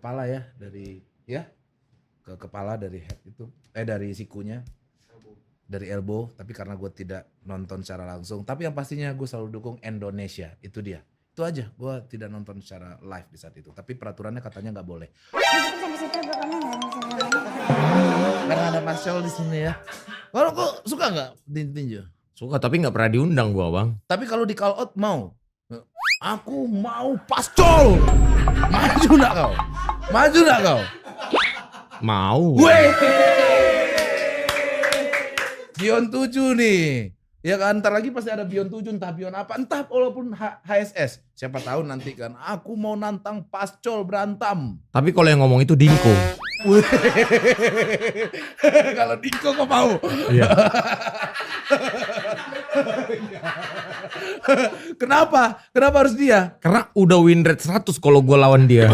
kepala ya, ke kepala dari head itu, dari sikunya, dari elbow. Tapi karena gue tidak nonton secara langsung, tapi yang pastinya gue selalu dukung Indonesia, itu dia. Itu aja, gue tidak nonton secara live di saat itu. Tapi peraturannya katanya nggak boleh. Karena ada Marcel di sini ya. Kalau kok suka nggak tinju? Suka tapi nggak pernah diundang gua bang. Tapi kalau di call out mau? Aku mau Pascol. Maju nggak kau? Maju nggak kau? Mau. Weh. Beyond 7 nih. Ya kan, ntar lagi pasti ada Beyond 7, entah Beyond apa, entah walaupun HSS. Siapa tahu nanti kan, aku mau nantang Pascol berantem. Tapi kalau yang ngomong itu Dinko. Kalau Dinko kok mau? Iya. Kenapa? Kenapa harus dia? Karena udah win rate 100 kalau gue lawan dia.